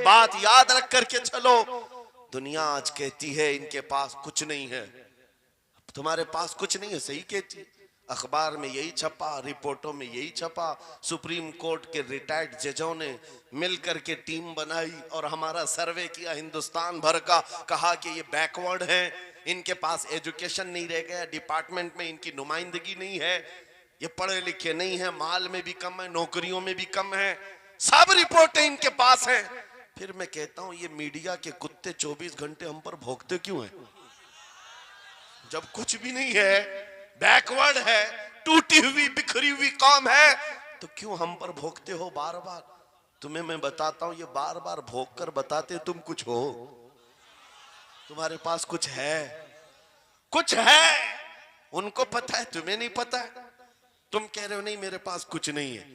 बात याद रख करके चलो, दुनिया आज कहती है इनके पास कुछ नहीं है, तुम्हारे पास कुछ नहीं है, सही कहती, अखबार में यही छपा, रिपोर्टों में यही छपा, सुप्रीम कोर्ट के रिटायर्ड जजों ने मिल करके टीम बनाई और हमारा सर्वे किया हिंदुस्तान भर का, कहा कि ये बैकवर्ड हैं, इनके पास एजुकेशन नहीं रह गया, डिपार्टमेंट में इनकी नुमाइंदगी नहीं है, ये पढ़े लिखे नहीं है, माल में भी कम है, नौकरियों में भी कम है, सब रिपोर्टें इनके पास हैं। फिर मैं कहता हूं ये मीडिया के कुत्ते 24 घंटे हम पर भौंकते क्यों हैं? जब कुछ भी नहीं है, बैकवर्ड है, टूटी हुई बिखरी हुई कौम है, तो क्यों हम पर भौंकते हो बार बार? तुम्हें मैं बताता हूं, ये बार बार भौंक कर बताते तुम कुछ हो, तुम्हारे पास कुछ है, कुछ है, उनको पता है, तुम्हें नहीं पता है। तुम कह रहे हो नहीं मेरे पास कुछ नहीं है,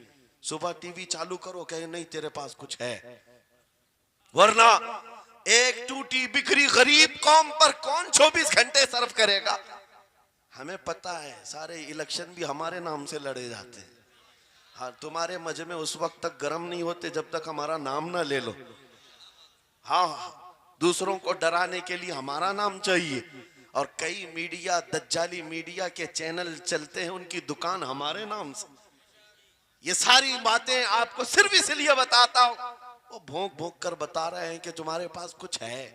सुबह टीवी चालू करो, कहे नहीं तेरे पास कुछ है, वरना एक टूटी बिखरी गरीब कौम पर कौन 24 घंटे सर्व करेगा? हमें पता है, सारे इलेक्शन भी हमारे नाम से लड़े जाते हैं। हाँ, तुम्हारे मजे में उस वक्त तक गर्म नहीं होते जब तक हमारा नाम ना ले लो। हाँ, दूसरों को डराने के लिए हमारा नाम चाहिए, और कई मीडिया, दज्जाली मीडिया के चैनल चलते हैं, उनकी दुकान हमारे नाम से। ये सारी बातें आपको सिर्फ इसलिए बताता हूं, वो भोंक भोंक कर बता रहे हैं कि तुम्हारे पास कुछ है,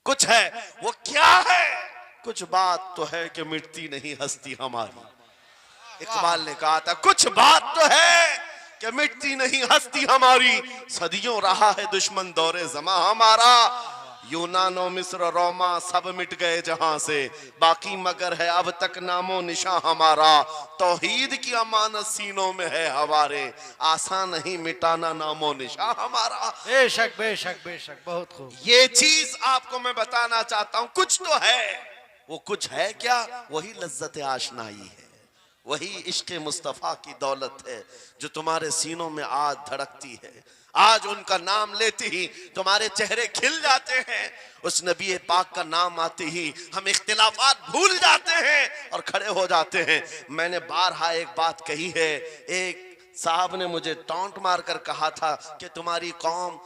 कुछ है। वो क्या है? कुछ बात तो है कि मिटती नहीं हस्ती हमारी। इकबाल ने कहा था कुछ बात तो है कि मिटती नहीं हस्ती हमारी, सदियों रहा है दुश्मन दौरे जमा हमारा, यूनानो मिस्र रोमा सब मिट गए जहां से, बाकी मगर है अब तक नामो निशा हमारा, तौहीद की अमानत सीनों में है हमारे, आसान नहीं मिटाना नामो निशा हमारा। बेशक बेशक बेशक, बहुत खूब। ये चीज आपको मैं बताना चाहता हूं, कुछ तो है। वो कुछ है क्या? वही लज्जत आशनाई है, वही इश्क मुस्तफा की दौलत है जो तुम्हारे सीनों में आज धड़कती है। आज उनका नाम लेते ही तुम्हारे चेहरे खिल जाते हैं, उस नबी पाक का नाम आते ही हम इख्तिलाफात भूल जाते हैं और खड़े हो जाते हैं। मैंने बारहा एक बात कही है, एक साहब ने मुझे टॉन्ट मारकर कहा था कि तुम्हारी कौम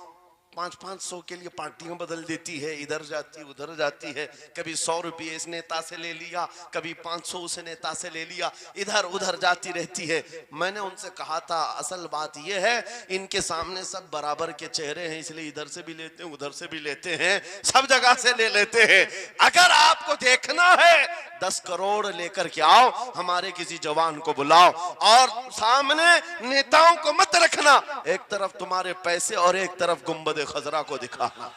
500-500 के लिए पार्टियां बदल देती है, इधर जाती उधर जाती है, कभी 100 रुपये इस नेता से ले लिया, कभी 500 उस नेता से ले लिया, इधर उधर जाती रहती है। मैंने उनसे कहा था असल बात यह है इनके सामने सब बराबर के चेहरे हैं, इसलिए इधर से भी लेते हैं उधर से भी लेते हैं, सब जगह से ले लेते हैं। अगर आपको देखना है 10 करोड़ लेकर के आओ, हमारे किसी जवान को बुलाओ और सामने नेताओं को मत रखना, एक तरफ तुम्हारे पैसे और एक तरफ गुंबद खजरा को दिखाना,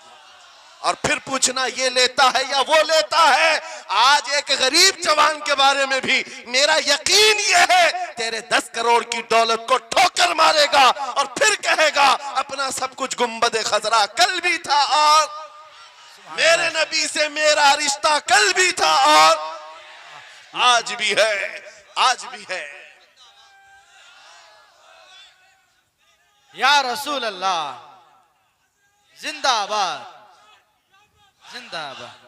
और फिर पूछना ये लेता है या वो लेता है। आज एक गरीब जवान के बारे में भी मेरा यकीन ये है तेरे 10 करोड़ की दौलत को ठोकर मारेगा और फिर कहेगा अपना सब कुछ गुंबद खजरा कल भी था और मेरे नबी से मेरा रिश्ता कल भी था और आज भी है, आज भी है। या रसूल अल्लाह जिंदाबाद जिंदाबाद।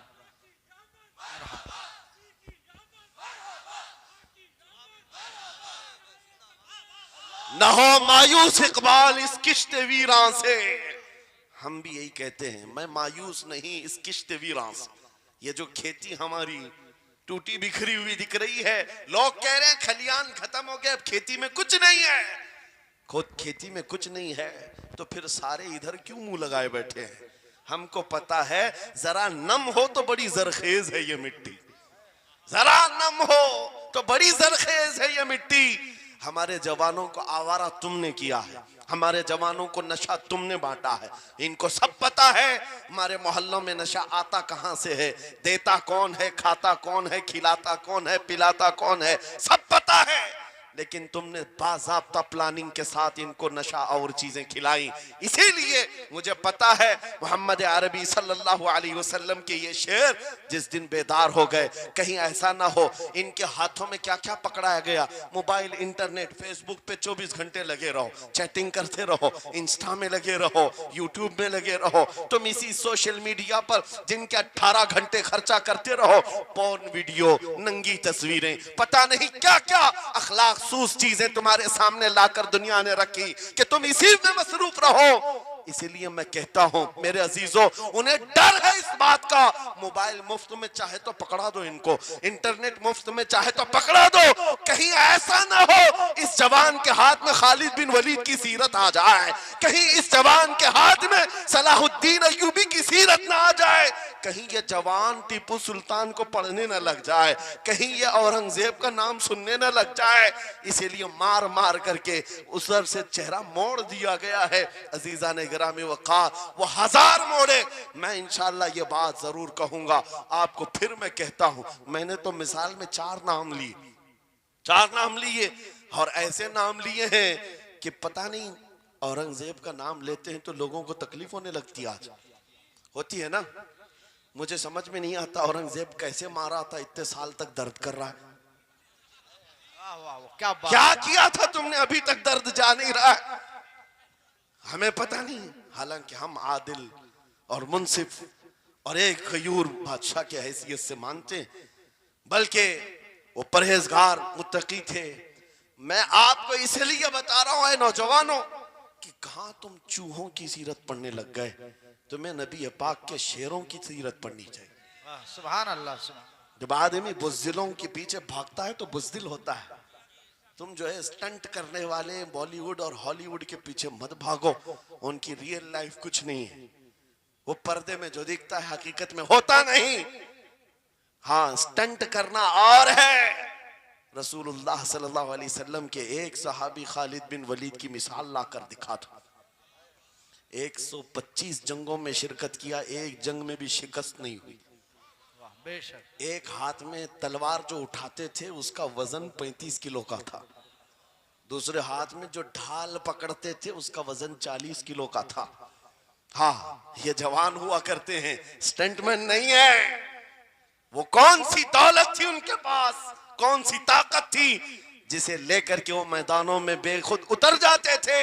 न हो मायूस इकबाल इस किश्त वीरां से, हम भी यही कहते हैं, मैं मायूस नहीं इस किश्त वीरां से। ये जो खेती हमारी टूटी बिखरी हुई दिख रही है, लोग कह रहे हैं खलियान खत्म हो गए, अब खेती में कुछ नहीं है। खुद खेती में कुछ नहीं है तो फिर सारे इधर क्यों मुंह लगाए बैठे हैं? हमको पता है जरा नम हो तो बड़ी जरखेज है ये मिट्टी, जरा नम हो तो बड़ी जरखेज है ये मिट्टी। हमारे जवानों को आवारा तुमने किया है, हमारे जवानों को नशा तुमने बांटा है, इनको सब पता है हमारे मोहल्लों में नशा आता कहां से है, देता कौन है, खाता कौन है, खिलाता कौन है, पिलाता कौन है, सब पता है। लेकिन तुमने बाज़ाब्ता प्लानिंग के साथ इनको नशा और चीजें खिलाई। इसीलिए मुझे पता है मोहम्मद अरबी सल्लल्लाहु अलैहि वसल्लम के ये शेर जिस दिन बेदार हो गए, कहीं ऐसा ना हो इनके हाथों में क्या क्या पकड़ाया गया, मोबाइल, इंटरनेट, फेसबुक पे 24 घंटे लगे रहो, चैटिंग करते रहो, इंस्टा में लगे रहो, यूट्यूब में लगे रहो, तुम इसी सोशल मीडिया पर जिनके 18 घंटे खर्चा करते रहो, पोर्न वीडियो, नंगी तस्वीरें, पता नहीं क्या क्या अखलाक सूस चीजें तुम्हारे सामने लाकर दुनिया ने रखी कि तुम इसी में मसरूफ रहो। इसीलिए मैं कहता हूं मेरे अजीजों, उन्हें डर है इस बात का। मोबाइल मुफ्त में चाहे तो पकड़ा दो इनको, इंटरनेट मुफ्त में चाहे तो पकड़ा दो, कहीं ऐसा ना हो इस जवान के हाथ में खालिद बिन वलीद की सीरत आ जाए, कहीं इस जवान के हाथ में सलाहुद्दीन अय्यूबी की सीरत ना आ जाए, कहीं ये जवान टीपू सुल्तान को पढ़ने न लग जाए, कहीं ये औरंगजेब का नाम सुनने न लग जाए। इसीलिए मार मार करके उधर से चेहरा मोड़ दिया गया है। अजीजा ने गिरामी वक़ार, वो हजार मोड़े। मैं इंशाअल्लाह ये बात जरूर कहूंगा आपको। फिर मैं कहता हूं, मैंने तो मिसाल में चार नाम लिए और ऐसे नाम लिए हैं कि पता नहीं, औरंगजेब का नाम लेते हैं तो लोगों को तकलीफ होने लगती है। आज होती है ना। मुझे समझ में नहीं आता औरंगजेब कैसे मारा था, इतने साल तक दर्द कर रहा है। वाह वाह वाह, क्या बात। क्या किया था तुमने, अभी तक दर्द जा नहीं रहा है, हमें पता नहीं। हालांकि हम आदिल और मुंसिफ और एक गयूर बादशाह की हैसियत से मानते हैं, बल्कि वो परहेजगार मुत्तकी थे। मैं आपको इसलिए बता रहा हूं नौजवानों कि कहां तुम चूहों की सीरत पढ़ने लग गए, तुम्हें नबी पाक के शेरों की सीरत पढ़नी चाहिए। वाह, सुभान अल्लाह, सुभान। जब आदमी बुज़दिलों के पीछे भागता है तो बुज़दिल होता है। तुम जो है स्टंट करने वाले बॉलीवुड और हॉलीवुड के पीछे मत भागो, उनकी रियल लाइफ कुछ नहीं है। वो पर्दे में जो दिखता है हकीकत में होता नहीं। हाँ, स्टंट करना और है। रसूलुल्लाह सल्लल्लाहु अलैहि वसल्लम के एक सहाबी खालिद बिन वलीद की मिसाल लाकर दिखा था। 125 जंगों में शिरकत किया, एक जंग में भी शिकस्त नहीं हुई। वाह, बेशक। एक हाथ में तलवार जो उठाते थे उसका वजन 35 किलो का था, दूसरे हाथ में जो ढाल पकड़ते थे उसका वजन 40 किलो का था। हाँ, ये जवान हुआ करते हैं, स्टंटमैन नहीं है। वो कौन सी दौलत थी उनके पास, कौन सी ताकत थी जिसे लेकर के वो मैदानों में बेखुद उतर जाते थे।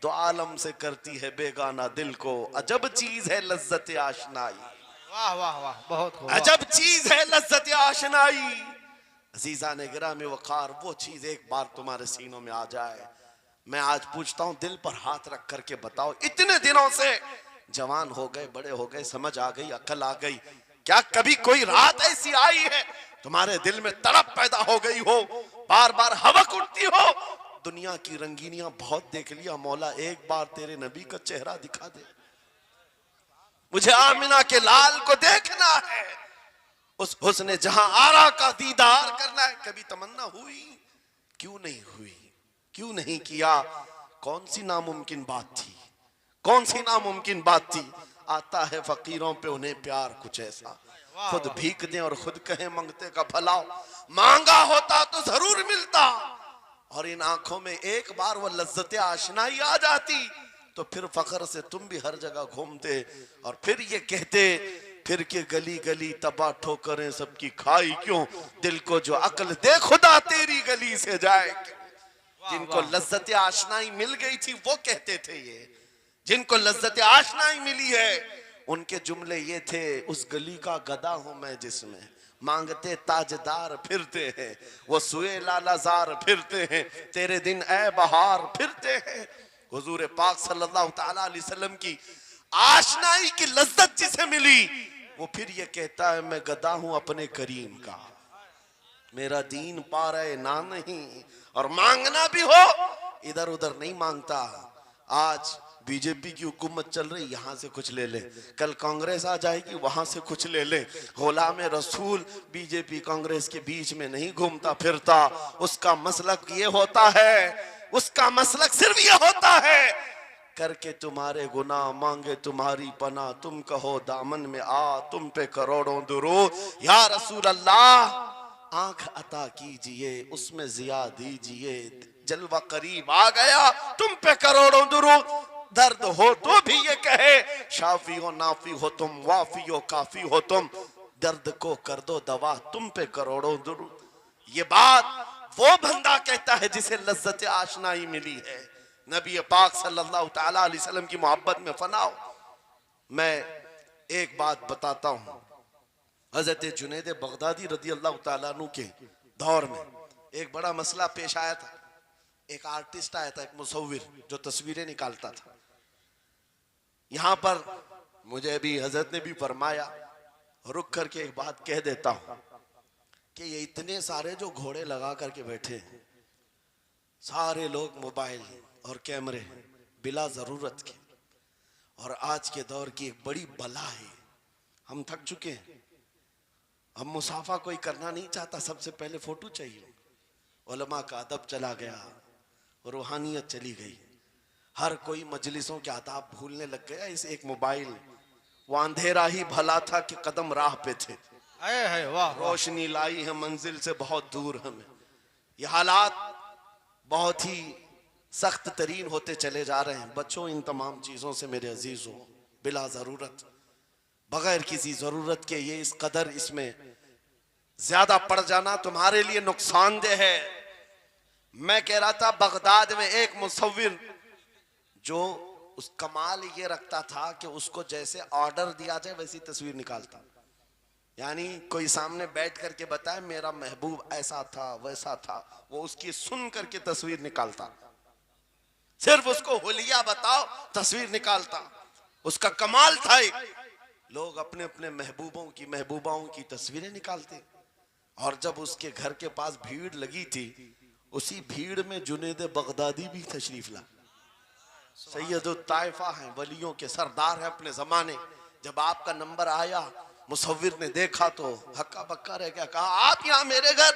दो आलम से करती है बेगाना दिल को, अजब चीज है लज्जत आशनाई। वाह वाह वाह, बहुत खूब। अजब चीज है लज्जत आशनाई। अजीजा ने गिरामी वक़ार, वो चीज एक बार तुम्हारे सीनों में आ जाए। मैं आज पूछता हूं, दिल पर हाथ रख करके बताओ, इतने दिनों से जवान हो गए, बड़े हो गए, समझ आ गई, अकल आ गई, क्या कभी कोई रात ऐसी आई है तुम्हारे दिल में तड़प पैदा हो गई हो, बार बार हवक उठती हो? दुनिया की रंगीनियां बहुत देख लिया, मौला एक बार तेरे नबी का चेहरा दिखा दे, मुझे आमिना के लाल को देखना है, उस हुस्न जहां आरा का दीदार करना है। कभी तमन्ना हुई? क्यों नहीं हुई, क्यों नहीं किया? कौन सी नामुमकिन बात थी, कौन सी नामुमकिन बात थी? आता है फकीरों पे उन्हें प्यार कुछ ऐसा, खुद भीख दें और खुद कहें मंगते का भला, मांगा होता तो जरूर मिलता। और इन आंखों में एक बार वो लज्जत आशनाई आ जाती तो फिर फख्र से तुम भी हर जगह घूमते और फिर ये कहते, फिर के गली गली तबाह ठोकरें सबकी खाई क्यों, दिल को जो अक्ल दे खुदा तेरी गली से जाए क्यों। जिनको लज्जत आशनाई मिल गई थी वो कहते थे ये, जिनको लज्जत आशनाई मिली है उनके जुमले ये थे, उस गली का गदा हूं मैं जिसमें मांगते ताजदार फिरते हैं, वो सुए लालाजार फिरते हैं, तेरे दिन ए बहार फिरते हैं। हुजूर पाक सल्लल्लाहु ताला अलैहि वसल्लम की आशनाई की लज्जत जिसे मिली वो फिर ये कहता है, मैं गदा हूं अपने करीम का, मेरा दीन पा रहे ना नहीं, और मांगना भी हो इधर उधर नहीं मांगता। आज बीजेपी की हुकूमत चल रही, यहाँ से कुछ ले ले, कल कांग्रेस आ जाएगी वहां से कुछ ले ले। गुलाम रसूल बीजेपी कांग्रेस के बीच में नहीं घूमता फिरता, उसका मसलक ये होता है, उसका मसलक सिर्फ ये होता है, करके तुम्हारे गुनाह मांगे तुम्हारी पना, तुम कहो दामन में आ तुम पे करोड़ों दुरूद। या रसूल अल्लाह आंख अता कीजिए उसमें जिया दीजिए, जलवा करीब आ गया तुम पे करोड़ों दुरूद। दर्द हो तो भी ये कहे, शाफी हो नाफी हो तुम, वाफी हो काफी हो तुम, दर्द को कर दो दवा तुम पे करोड़ों दुरूद। ये बात वो बंदा कहता है जिसे लज्जत आशनाई मिली है, नबी पाक सल्लल्लाहु ताला अलैहि वसल्लम की मोहब्बत में फनाओ। मैं एक बात बताता हूं, हजरत जुनैद बगदादी रदी अल्लाह ताला अन्हु के दौर में एक बड़ा मसला पेश आया था। एक आर्टिस्ट आया था, एक मुसव्विर जो तस्वीरें निकालता था। यहाँ पर मुझे भी हजरत ने भी फरमाया, रुक करके एक बात कह देता हूं कि ये इतने सारे जो घोड़े लगा करके बैठे हैं, सारे लोग मोबाइल और कैमरे बिला जरूरत के, और आज के दौर की एक बड़ी बला है। हम थक चुके हैं। अब मुसाफा कोई करना नहीं चाहता, सबसे पहले फोटो चाहिए। उलमा का अदब चला गया, रूहानियत चली गई, हर कोई मजलिसों के आदाब भूलने लग गया। इस एक मोबाइल, वो अंधेरा ही भला था कि कदम राह पे थे, है वाह वाह रोशनी लाई है मंजिल से बहुत दूर हमें। ये हालात बहुत ही सख्त तरीन होते चले जा रहे हैं। बच्चों, इन तमाम चीज़ों से मेरे अजीजों, बिला ज़रूरत, बगैर किसी ज़रूरत के ये इस कदर इसमें ज्यादा पड़ जाना तुम्हारे लिए नुकसानदेह है। मैं कह रहा था, बगदाद में एक मुसव्विर जो उस कमाल ये रखता था कि उसको जैसे ऑर्डर दिया जाए वैसी तस्वीर निकालता। यानी कोई सामने बैठ करके बताए मेरा महबूब ऐसा था वैसा था, वो उसकी सुन करके तस्वीर निकालता। सिर्फ उसको हुलिया बताओ, तस्वीर निकालता। उसका कमाल था। लोग अपने अपने महबूबों की, महबूबाओं की तस्वीरें निकालते। और जब उसके घर के पास भीड़ लगी थी, उसी भीड़ में जुनेद बगदादी भी तशरीफ ला। सैयदुल ताइफा हैं, वलियों के सरदार हैं अपने जमाने। जब आपका नंबर आया, मुसव्विर ने देखा तो हक्का बक्का रह गया। कहा, आप यहाँ मेरे घर?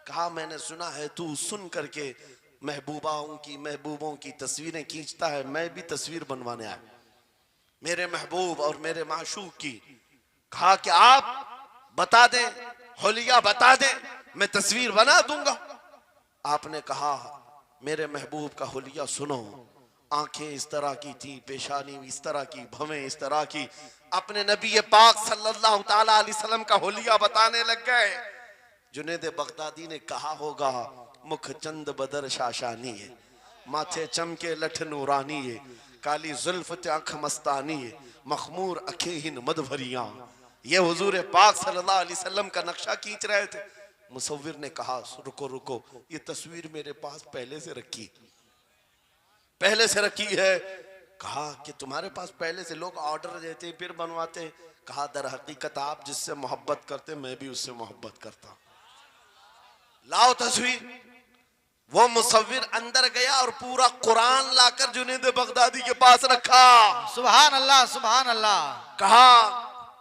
कहा, मैंने सुना है तू सुन करके महबूबों की तस्वीरें खींचता है, मैं भी तस्वीर बनवाने आया मेरे महबूब और मेरे माशूक की। कहा कि आप बता दें, हुलिया बता दें, मैं तस्वीर बना दूंगा। आपने कहा, मेरे महबूब का हुलिया सुनो। आंखें इस तरह की थी, पेशानी इस तरह की, भवें इस तरह की। अपने नबी पाक सल्लल्लाहु ताला अलैहि वसल्लम का हुलिया बताने लग गए। जुनेद बगदादी ने कहा होगा, मुख चंद बदर शाशानी है, माथे चमके लठ नूरानी है, काली जुल्फ आंख मस्तानी है, मखमूर अखेहिन मदभरियां। ये हुजूर पाक सल्लल्लाहु अलैहि वसल्लम का नक्शा खींच रहे थे। मुसव्विर ने कहा, रुको रुको, ये तस्वीर मेरे पास पहले से रखी है। कहा कि तुम्हारे पास पहले से, लोग ऑर्डर देते फिर बनवाते। कहा, दर हकीकत आप जिससे मोहब्बत करते, मैं भी उससे मोहब्बत करता। लाओ तस्वीर। वो मुसव्विर अंदर गया और पूरा कुरान लाकर जुनेद बगदादी के पास रखा। सुभान अल्लाह सुभान अल्लाह। कहा,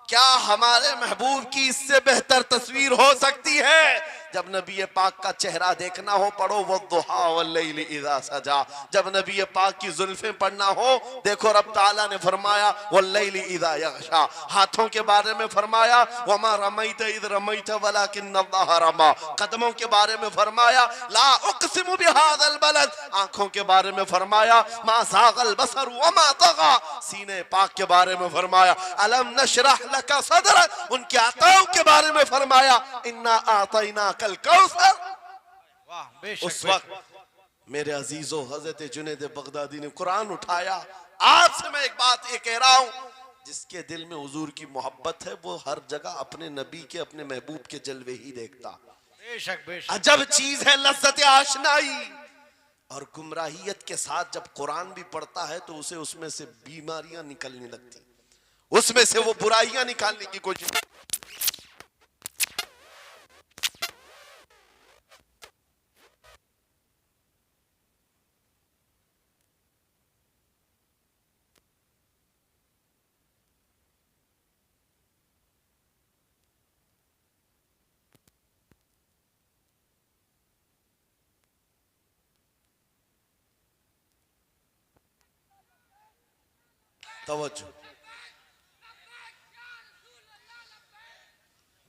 क्या हमारे महबूब की इससे बेहतर तस्वीर हो सकती है? जब नबी पाक का चेहरा देखना हो, पढ़ो वद्दुहा वल्लैलि इज़ा सजा। जब नबी पाक की जुल्फें पढ़ना हो, देखो रब ताला ने फरमाया वल्लैलि इज़ा यग़शा। हाथों के बारे में फरमाया वमा रमैत इज़ रमैत वलाकिन्नल्लाह रमा। कदमों के बारे में फरमाया ला उक़सिमु बिहाज़ल बलद। आंखों के बारे में फरमाया मा ज़ाग़ल बसर वमा तग़ा। सीने पाक के बारे में फरमाया अलम नशरह लका सदरक। उनके अताओं के बारे में फरमाया इन्ना आतैना कल कौसर। वाह बेशक। उस वक्त मेरे अजीजों, हजरत जुनेद बगदादी ने कुरान उठाया। आपसे मैं एक बात ये कह रहा हूं, जिसके दिल में हुजूर की मोहब्बत है, वो हर जगह अपने नबी के, अपने महबूब के जलवे ही देखता। बेशक बेशक। अजब चीज है लज्जत आशनाई। और गुमराहियत के साथ जब कुरान भी पढ़ता है तो उसे उसमें से बीमारियां निकलने लगती, उसमें से वो बुराइयां निकालने की कोशिश।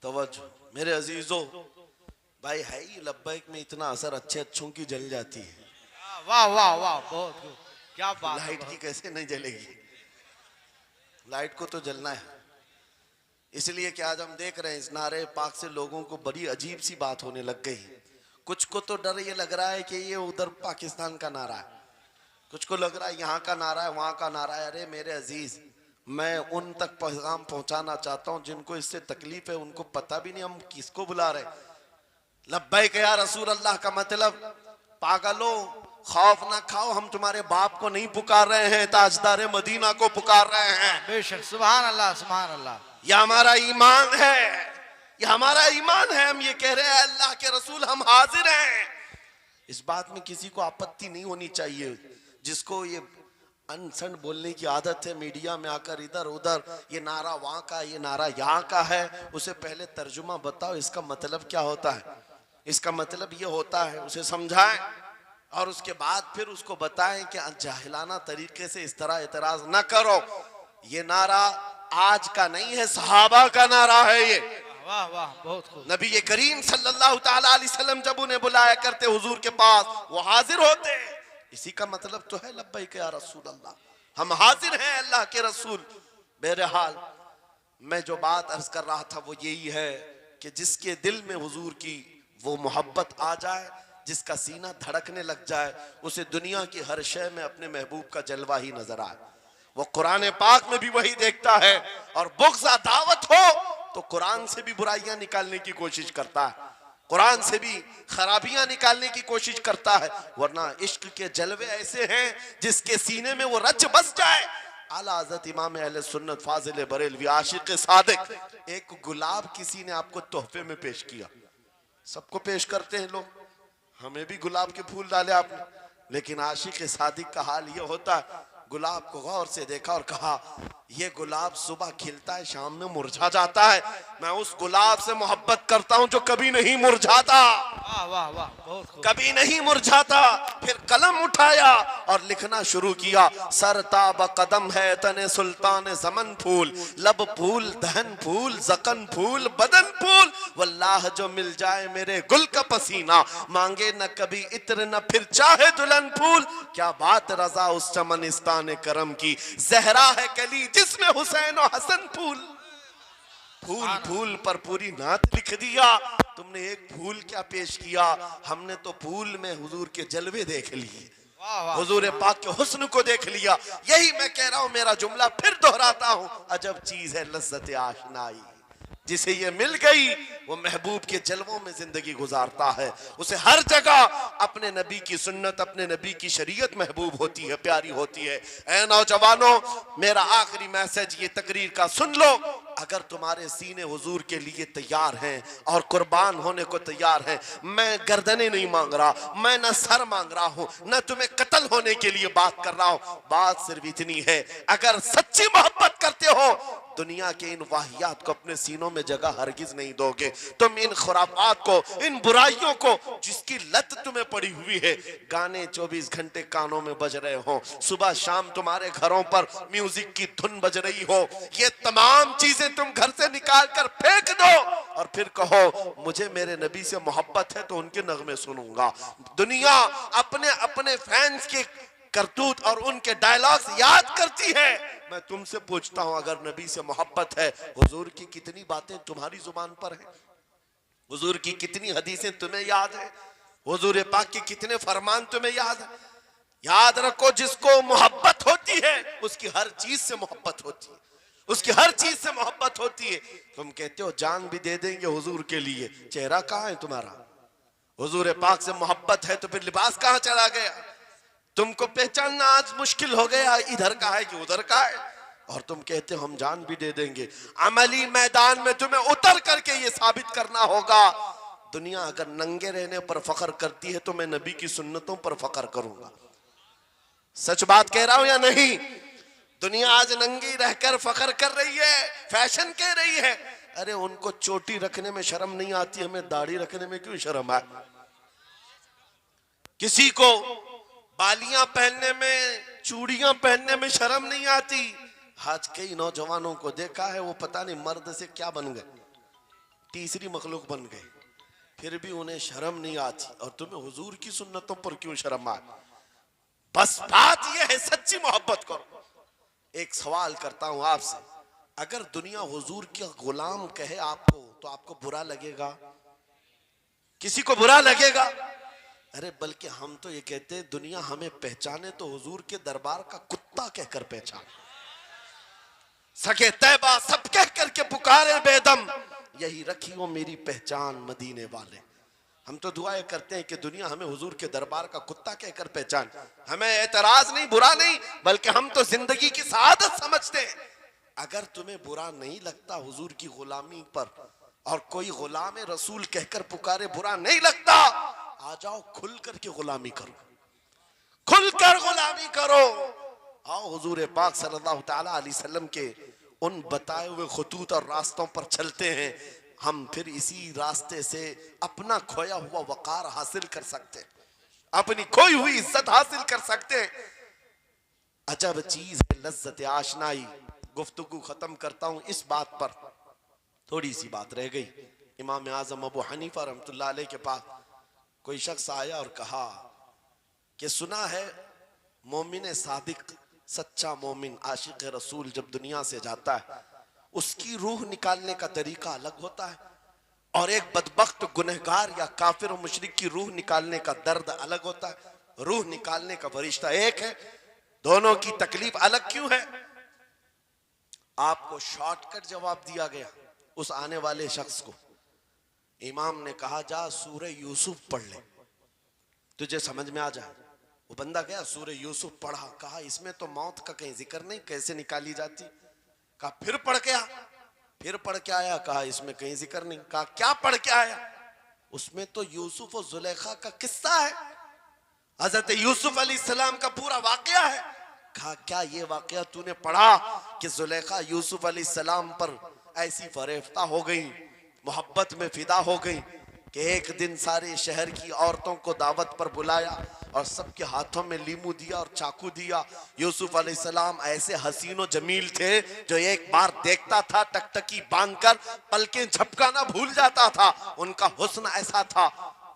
तवज्जो मेरे अजीजों, भाई है ही लब्बैक में इतना असर अच्छे अच्छों की जल जाती है। वाह वाह वाह, बहुत खूब, क्या बात है। लाइट की कैसे नहीं जलेगी? लाइट को तो जलना है। इसलिए कि आज हम देख रहे हैं इस नारे पाक से लोगों को बड़ी अजीब सी बात होने लग गई। कुछ को तो डर ये लग रहा है कि ये उधर पाकिस्तान का नारा है, कुछ को लग रहा है यहाँ का नारा है, वहाँ का नारा है। अरे मेरे अजीज, मैं उन तक पैगाम पहुंचाना चाहता हूं जिनको इससे तकलीफ है, उनको पता भी नहीं हम किसको बुला रहे। लब्बैक या रसूल अल्लाह का मतलब पागलों, खौफ ना खाओ, हम तुम्हारे बाप को नहीं पुकार रहे हैं, ताजदार मदीना को पुकार रहे हैं। बेशक सुभान अल्लाह सुभान अल्लाह। यह हमारा ईमान है, यह हमारा ईमान है। हम ये कह रहे हैं अल्लाह के रसूल हम हाजिर हैं। इस बात में किसी को आपत्ति नहीं होनी चाहिए। जिसको ये अनसन बोलने की आदत है, मीडिया में आकर इधर उधर ये नारा वहां का, ये नारा यहाँ का है, उसे पहले तर्जुमा बताओ इसका मतलब क्या होता है। इसका मतलब ये होता है, उसे समझाएं और उसके बाद फिर उसको बताएं कि जाहिलाना तरीके से इस तरह एतराज ना करो। ये नारा आज का नहीं है, सहाबा का नारा है ये। वाह वाह बहुत खूब। नबी करीम सल्लल्लाहु ताला अलैहि वसल्लम जब उन्हें बुलाया करते हुजूर के पास, वो हाजिर होते। इसी का मतलब तो है लब्बैक या रसूल अल्लाह, हम हाजिर हैं अल्लाह के रसूल। बहरहाल मैं जो बात अर्ज कर रहा था वो यही है कि जिसके दिल में हुजूर की वो मोहब्बत आ जाए, जिसका सीना धड़कने लग जाए, उसे दुनिया की हर शय में अपने महबूब का जलवा ही नजर आए। वो कुरान पाक में भी वही देखता है, और बुग़्ज़ दावत हो तो कुरान से भी बुराइयां निकालने की कोशिश करता है, कुरान से भी खराबियां निकालने की कोशिश करता है। वरना इश्क के जलवे ऐसे हैं जिसके सीने में वो रच बस जाए। आला हज़रत इमाम अहले सुन्नत फाजिल बरेलवी आशिक सादिक, एक गुलाब किसी ने आपको तोहफे में पेश किया, सबको पेश करते हैं लोग, हमें भी गुलाब के फूल डाले आपने, लेकिन आशिक सादिक का हाल ये होता है, गुलाब को गौर से देखा और कहा ये गुलाब सुबह खिलता है, शाम में मुरझा जाता है। मैं उस गुलाब से मोहब्बत करता हूं जो कभी नहीं मुरझाता, वाह वाह वाह बहुत खूब। कभी नहीं मुरझाता। फिर कलम उठाया और लिखना शुरू किया। सरताब कदम है तने सुल्तान ज़मन फूल, लब फूल दहन फूल जकन फूल बदन फूल, वल्लाह जो मिल जाए मेरे गुल का पसीना, मांगे न कभी इत्र न फिर चाहे दुल्हन फूल। क्या बात रजा उस चमनिस्तान करम की, जहरा है कली जिसमें हुसैन और हसन फूल। फूल फूल पर पूरी नात लिख दिया। तुमने एक फूल क्या पेश किया, हमने तो फूल में हुजूर के जलवे देख लिए, वाह वाह हुजूर पाक के हुस्न को देख लिया। यही मैं कह रहा हूं, मेरा जुमला फिर दोहराता हूं, अजब चीज है लज्जत आशनाई, जिसे ये मिल गई वो महबूब के जलवों में जिंदगी गुजारता है। उसे हर जगह अपने नबी की सुन्नत, अपने नबी की शरीयत महबूब होती है, प्यारी होती है। ऐ नौजवानों, मेरा आखिरी मैसेज ये तकरीर का सुन लो। अगर तुम्हारे सीने हुजूर के लिए तैयार हैं और कुर्बान होने को तैयार हैं, मैं गर्दनें नहीं मांग रहा, मैं न सर मांग रहा हूं, न तुम्हें कत्ल होने के लिए बात कर रहा हूं। बात सिर्फ इतनी है, अगर सच्ची मोहब्बत करते हो, दुनिया के इन वाहियात को अपने सीनों में जगह हरगिज नहीं दोगे। तुम इन खुराफात को, इन बुराइयों को, जिसकी लत तुम्हें पड़ी हुई है, गाने 24 घंटे कानों में बज रहे हो, सुबह शाम तुम्हारे घरों पर म्यूजिक की धुन बज रही हो, ये तमाम चीजें तुम घर से निकाल कर फेंक दो और फिर कहो मुझे मेरे नबी से मोहब्बत है तो उनके नगमे सुनूंगा। दुनिया अपने अपने फैंस के करतूत और उनके डायलॉग्स याद करती है। मैं तुमसे पूछता हूं, अगर नबी से मोहब्बत है, हुजूर की कितनी बातें तुम्हारी जुबान पर है, हुजूर की कितनी हदीसें तुम्हें याद है, हुजूर पाक के कितने फरमान तुम्हें याद है। याद रखो, जिसको मोहब्बत होती है उसकी हर चीज से मोहब्बत होती है, उसकी हर चीज से मोहब्बत होती है। तुम कहते हो जान भी दे देंगे हुजूर के लिए, चेहरा कहाँ है तुम्हारा? हुजूर पाक से मोहब्बत है तो फिर लिबास कहाँ चला गया? तुमको पहचानना आज मुश्किल हो गया, इधर का है कि उधर का है, और तुम कहते हो हम जान भी दे देंगे। अमली मैदान में तुम्हें उतर करके ये साबित करना होगा। दुनिया अगर नंगे रहने पर फख्र करती है तो मैं नबी की सुन्नतों पर फख्र करूंगा। सच बात कह रहा हूं या नहीं? दुनिया आज नंगी रहकर फख्र कर रही है, फैशन कह रही है। अरे उनको चोटी रखने में शर्म नहीं आती, हमें दाढ़ी रखने में क्यों शर्म है? किसी को बालियां पहनने में, चूड़ियां पहनने में शर्म नहीं आती। आज कई नौजवानों को देखा है, वो पता नहीं मर्द से क्या बन गए, तीसरी मखलूक बन गए, फिर भी उन्हें शर्म नहीं आती, और तुम्हें हुजूर की सुन्नतों पर क्यों शर्म आए? बस बात यह है, सच्ची मोहब्बत करो। एक सवाल करता हूं आपसे, अगर दुनिया हुजूर के गुलाम कहे आपको तो आपको बुरा लगेगा? किसी को बुरा लगेगा? अरे बल्कि हम तो ये कहते हैं दुनिया हमें पहचाने तो हुजूर के दरबार का कुत्ता कहकर पहचाने, सके तैबा सब कह करके पुकारे बेदम, यही रखियो मेरी पहचान मदीने वाले। हम तो दुआएं करते हैं कि दुनिया हमें हुजूर के दरबार का कुत्ता कहकर पहचान। हमें एतराज नहीं, बुरा नहीं, बल्कि हम तो जिंदगी की सआदत समझते हैं। अगर तुम्हें बुरा नहीं लगता हुजूर की गुलामी पर, और कोई गुलाम रसूल कहकर पुकारे बुरा नहीं लगता, आ जाओ खुल करके गुलामी करो, खुलकर गुलामी करो। आओ हुजूर पाक सल्लल्लाहु तआला अलैहि वसल्लम के उन बताए हुए खुतूत और रास्तों पर चलते हैं। हम फिर इसी रास्ते से अपना खोया हुआ वकार हासिल कर सकते, अपनी खोई हुई इज्जत हासिल कर सकते। अजब चीज है लज्जत आशनाई। गुफ्तगू खत्म करता हूं इस बात पर, थोड़ी सी बात रह गई। इमाम आजम अबू हनीफा रहमतुल्लाह अलैह के पास कोई शख्स आया और कहा कि सुना है मोमिन सादिक, सच्चा मोमिन आशिक रसूल जब दुनिया से जाता है उसकी रूह निकालने का तरीका अलग होता है, और एक बदबख्त गुनहगार या काफिर और मुशरिक की रूह निकालने का दर्द अलग होता है। रूह निकालने का फरिश्ता एक है, दोनों की तकलीफ अलग क्यों है? आपको शॉर्टकट जवाब दिया गया उस आने वाले शख्स को। इमाम ने कहा जा सूरह यूसुफ पढ़ ले, तुझे समझ में आ जाए। वो बंदा गया, सूरह यूसुफ पढ़ा, कहा इसमें तो मौत का कहीं जिक्र नहीं, कैसे निकाली जाती। कहा फिर पढ़ के आ, फिर पढ़ के आया, कहा इसमें कहीं जिक्र नहीं। कहा क्या पढ़ के आया? उसमें तो यूसुफ और जुलेखा का किस्सा है, हजरत यूसुफ अलैहिस्सलाम का पूरा वाकया है। कहा क्या ये वाकया तूने पढ़ा कि जुलेखा यूसुफ अलैहिस्सलाम पर ऐसी फरेफ्ता हो गई, मोहब्बत में फिदा हो गई कि एक दिन सारे शहर की औरतों को दावत पर बुलाया और सबके हाथों में लीमू दिया और चाकू दिया। यूसुफ अलैहिस्सलाम ऐसे हसीनो जमील थे जो एक बार देखता था टकटकी बांधकर पलकें झपकाना भूल जाता था, उनका हुस्न ऐसा था।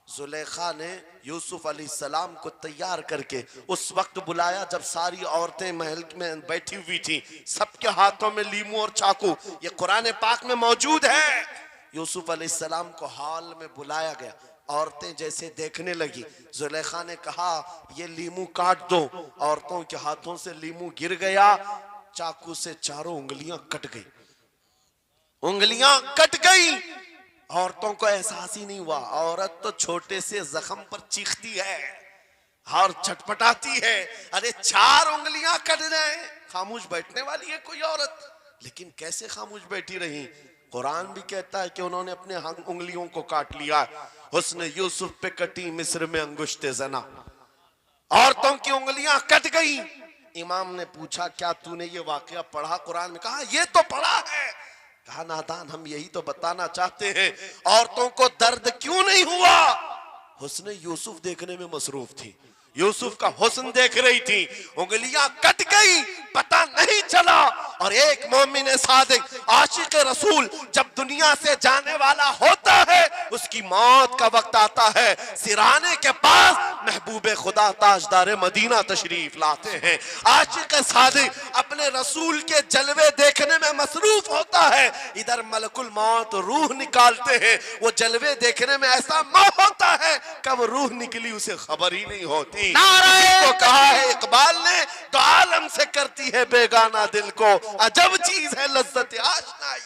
जुलेखा ने यूसुफ अलैहिस्सलाम को तैयार करके उस वक्त बुलाया जब सारी औरतें महल में बैठी हुई थी, सबके हाथों में लीमू और चाकू, ये कुरान पाक में मौजूद है। यूसुफ अलैहिस्सलाम को हॉल में बुलाया गया, औरतें जैसे देखने लगी, जुलेखा ने कहा ये लीमू काट दो। औरतों के हाथों से लीमू गिर गया, चाकू से चारों उंगलियां कट गई, उंगलियां कट गई। औरतों को एहसास ही नहीं हुआ। औरत तो छोटे से जख्म पर चीखती है और छटपटाती है, अरे 4 उंगलियां कट जाए, खामोश बैठने वाली है कोई औरत? लेकिन कैसे खामोश बैठी रही? कुरान भी कहता है कि उन्होंने अपने उंगलियों को काट लिया। हुस्न यूसुफ पे कटी मिस्र में अंगुश्ते जना, औरतों की उंगलियां कट गई। इमाम ने पूछा क्या तूने ये वाकया पढ़ा कुरान में? कहा ये तो पढ़ा है। कहा नादान, हम यही तो बताना चाहते हैं, औरतों को दर्द क्यों नहीं हुआ? हुस्न यूसुफ देखने में मसरूफ थी, यूसुफ का हुस्न देख रही थी, उंगलियां कट गई, पता नहीं चला। और एक मोमिन सादिक आशिक रसूल जब दुनिया से जाने वाला होता है, उसकी मौत का वक्त आता है, सिराने के पास महबूबे खुदा ताजदार मदीना तशरीफ लाते हैं। आशिक सादिक अपने रसूल के जलवे देखने में मसरूफ होता है, इधर मलकुल मौत रूह निकालते हैं। वो जलवे देखने में ऐसा मौत होता है, कब रूह निकली उसे खबर ही नहीं होती। को कहा है इकबाल ने, तो आलम से करती है बेगाना दिल को, अजब चीज है लज्जत आशनाई।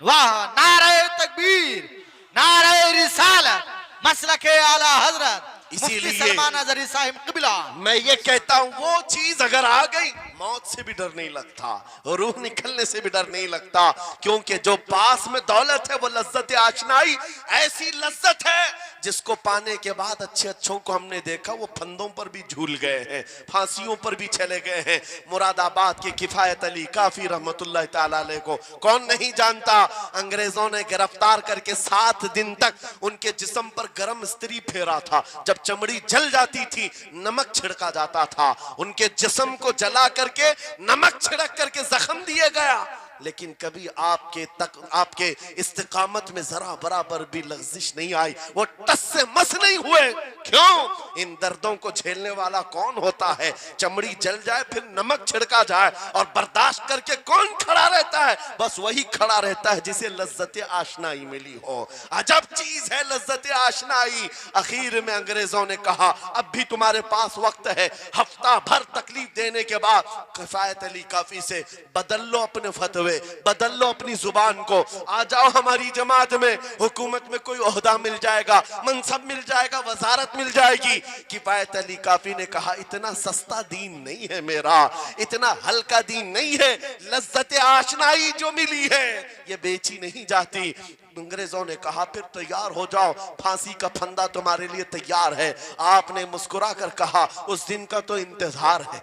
वाह, नारे तकबीर, नारे रिसालत, मसलके आला हजरत इसीलिए सलमान अजहरी साहिब क़िबला। मैं ये कहता हूँ वो चीज अगर आ गई, मौत से भी डर नहीं लगता, रूह निकलने से भी डर नहीं लगता, क्योंकि जो पास में दौलत है वो लज्जत आशनाई ऐसी लज्जत है जिसको पाने के बाद अच्छे अच्छों को हमने देखा वो फंदों पर भी झूल गए हैं, फांसियों पर भी चले गए हैं। मुरादाबाद के किफायत अली काफी रहमतुल्लाह ताला अलैह को कौन नहीं जानता? अंग्रेजों ने गिरफ्तार करके 7 दिन तक उनके जिस्म पर गर्म इस्त्री फेरा था। जब चमड़ी जल जाती थी नमक छिड़का जाता था, उनके जिस्म को जला करके नमक छिड़क करके जख्म दिए गया। लेकिन कभी आपके इस्तिकामत में जरा बराबर भी लग़्ज़िश नहीं आई, वो टस से मस नहीं हुए। क्यों? इन दर्दों को झेलने वाला कौन होता है? चमड़ी जल जाए फिर नमक छिड़का जाए और बर्दाश्त करके कौन खड़ा रहता है? बस वही खड़ा रहता है जिसे लज्जत आशनाई मिली हो। अजब चीज है लज्जत आशनाई। आखिर में अंग्रेजों ने कहा अब भी तुम्हारे पास वक्त है, हफ्ता भर तकलीफ देने के बाद किफायत अली काफी से बदल लो अपने फतवे, हुए, बदल लो अपनी जुबान को, आ जाओ हमारी जमात में, हुकूमत में कोई ओहदा मिल जाएगा, मनसब मिल जाएगा, वजारत मिल जाएगी। किफायत अली काफी ने कहा इतना सस्ता दीन नहीं है मेरा, इतना हल्का दीन नहीं है, लज्जत आशनाई जो मिली है ये बेची नहीं जाती। अंग्रेजों ने कहा फिर तैयार हो जाओ, फांसी का फंदा तुम्हारे लिए तैयार है। आपने मुस्कुरा कर कहा उस दिन का तो इंतजार है,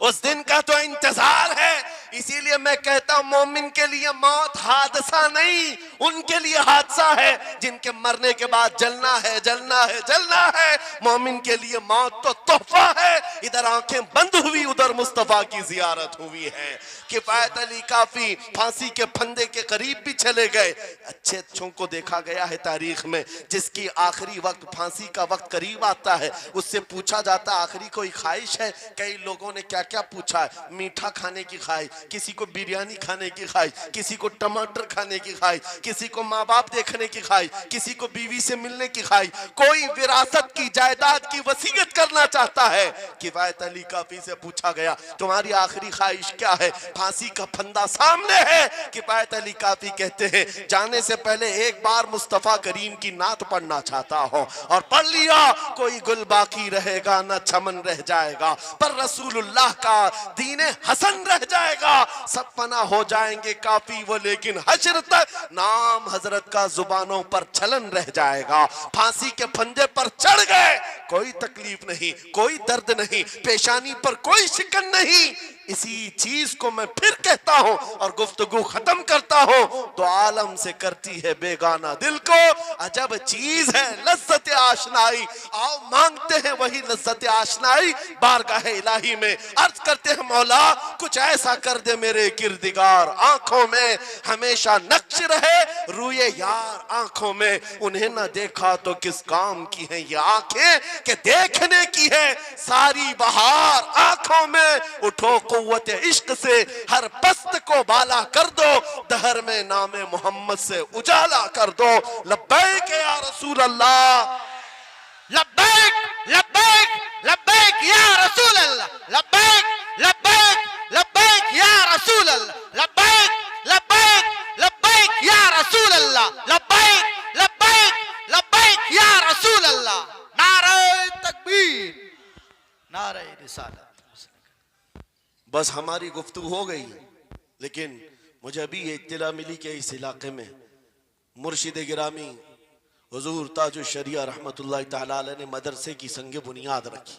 उस दिन का तो इंतजार है। इसीलिए मैं कहता हूं मोमिन के लिए मौत हादसा नहीं, उनके लिए हादसा है जिनके मरने के बाद जलना है, जलना है, जलना है। मोमिन के लिए मौत तो तोहफा है। इधर आंखें बंद हुई, उधर मुस्तफा की जियारत हुई है। किफायत अली काफी फांसी के फंदे के करीब भी चले गए। अच्छे अच्छों को देखा गया है तारीख में, जिसकी आखिरी वक्त फांसी का वक्त करीब आता है, उससे पूछा जाता आखिरी कोई ख्वाहिश है। कई लोगों ने क्या क्या पूछा है, मीठा खाने की ख्वाहिश, किसी को बिरयानी खाने की ख्वाहिश, किसी को टमाटर खाने की ख्वाहिश, किसी को माँ बाप देखने की ख्वाहिश, किसी को बीवी से मिलने की ख्वाहिश, कोई विरासत की जायदाद की वसीयत करना चाहता है। किफायत अली काफी से पूछा गया तुम्हारी आखिरी ख्वाहिश क्या है? फांसी का फंदा सामने है। किफायत अली काफी कहते हैं जाने से पहले एक बार मुस्तफा करीम की नात पढ़ना चाहता हो, और पढ़ लिया कोई गुल बाकी रहेगा न चमन रह जाएगा, पर रसूलुल्लाह का दीने हसन रह जाएगा। सब फना हो जाएंगे काफी वो, लेकिन हश्र तक नाम हजरत का जुबानों पर चलन रह जाएगा। फांसी के फंदे पर चढ़ गए, कोई तकलीफ नहीं, कोई दर्द नहीं, पेशानी पर कोई शिकन नहीं। इसी चीज को मैं फिर कहता हूं और गुफ्तगू खत्म करता हूं, तो आलम से करती है बेगाना दिल को अजब चीज है लज्जत आशनाई। आओ मांगते हैं वही लज्जत आशनाई बारगाह इलाही में, अर्ज करते हैं मौला कुछ ऐसा कर दे मेरे किरदिगार, आंखों में हमेशा नक्श रहे रूए यार आंखों में। उन्हें ना देखा तो किस काम की है ये आंखें कि देखने की है सारी बहार आंखों में। उठो कुव्वत इश्क से हर पस्त को बाला कर दो, दहर में नामे मोहम्मद से उजाला कर दो। लब्बैक या रसूल अल्लाह, लब्बैक लब्बैक लब्बैक या रसूल अल्लाह, लब्बैक लब्बैक लब्बैक या रसूल अल्लाह, लब्बैक लब्बैक लब्बैक या रसूल अल्लाह, लब्बैक लब्बैक लब्बैक या रसूल अल्लाह। नारे तकबीर, नारे रिसालत। बस हमारी गुफ्तगू हो गई, लेकिन मुझे अभी ये इत्तला मिली कि इस इलाके में मुर्शिद गिरामी हुजूर ताजुश शरिया रहमतुल्लाह तआला अलैह ने मदरसे की संग बुनियाद रखी।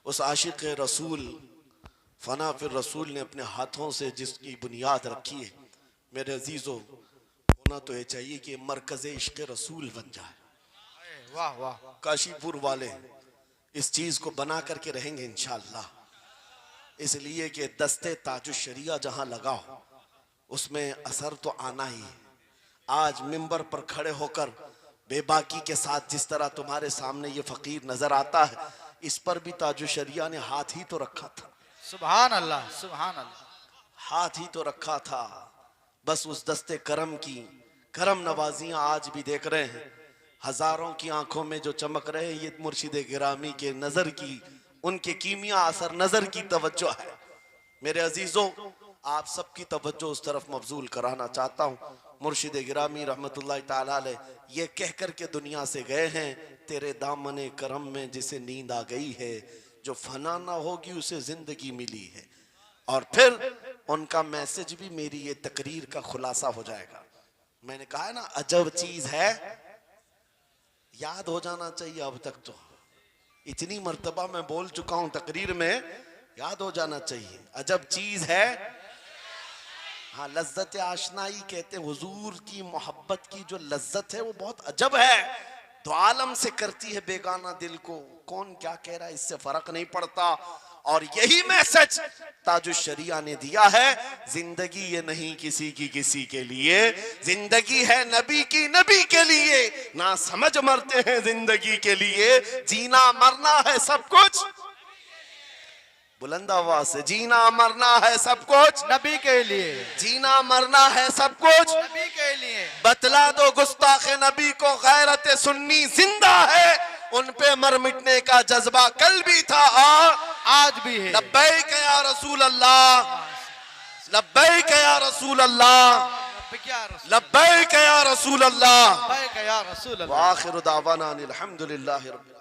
उस आशिक रसूल फना फिर रसूल ने अपने हाथों से जिसकी बुनियाद रखी है, मेरे अजीजों होना तो ये चाहिए कि मरकज़ इश्क़ रसूल बन जाए। वाह वाह, काशीपुर वाले इस चीज को बना करके रहेंगे इंशाअल्लाह, इसलिए कि दस्ते ताजुश शरिया जहां लगाओ उसमें असर तो आना ही है। आज मिंबर पर खड़े होकर बेबाकी के साथ जिस तरह तुम्हारे सामने ये फकीर नजर आता है, इस पर भी ताजुश शरिया ने हाथ ही तो रखा था। सुभान अल्लाह, सुभान अल्लाह, हाथ ही तो रखा था। बस उस दस्ते करम की करम नवाजियां आज भी देख रहे हैं, हजारों की आंखों में जो चमक रहे हैं, ये मुर्शिद गिरामी के नजर की, उनके कीमिया असर नजर की तवज्जो है। मेरे अजीजों आप सबकी तवज्जो उस तरफ मबजूल कराना चाहता हूँ। मुर्शिद गिरामी रहमतुल्लाह ताला अलैह ये कह कर के दुनिया से गए हैं, तेरे दामने करम में जिसे नींद आ गई है, जो फना ना होगी उसे जिंदगी मिली है। और फिर उनका मैसेज भी मेरी ये तकरीर का खुलासा हो जाएगा। मैंने कहा है ना अजब चीज है, याद हो जाना चाहिए। अब तक तो इतनी मर्तबा मैं बोल चुका हूं तकरीर में, याद हो जाना चाहिए। अजब चीज है, हाँ लज्जत आशनाई कहते हैं। हुजूर की मोहब्बत की जो लज्जत है वो बहुत अजब है, तो आलम से करती है बेगाना दिल को। कौन क्या कह रहा है इससे फर्क नहीं पड़ता। और यही मैसेज ताजुश शरिया ने दिया है, जिंदगी ये नहीं किसी की किसी के लिए, जिंदगी है नबी की नबी के लिए। ना समझ मरते हैं जिंदगी के लिए, जीना मरना है सब कुछ। बुलंद आवाज से, जीना मरना है सब कुछ नबी के लिए, जीना मरना है सब कुछ नबी के लिए। बतला दो गुस्ताखे नबी को गैरत सुन्नी जिंदा है, उन पे मर मिटने का जज्बा कल भी था और आज भी है। लब्बैक या रसूल अल्लाह। लब्बैक या रसूल अल्लाह, लब्बैक या रसूल लब्बैक या रसूल अल्लाह। लब्बैक या रसूल अल्लाह। व आखिरु दावाना अनिल हम्दुलिल्लाहि रब्बिल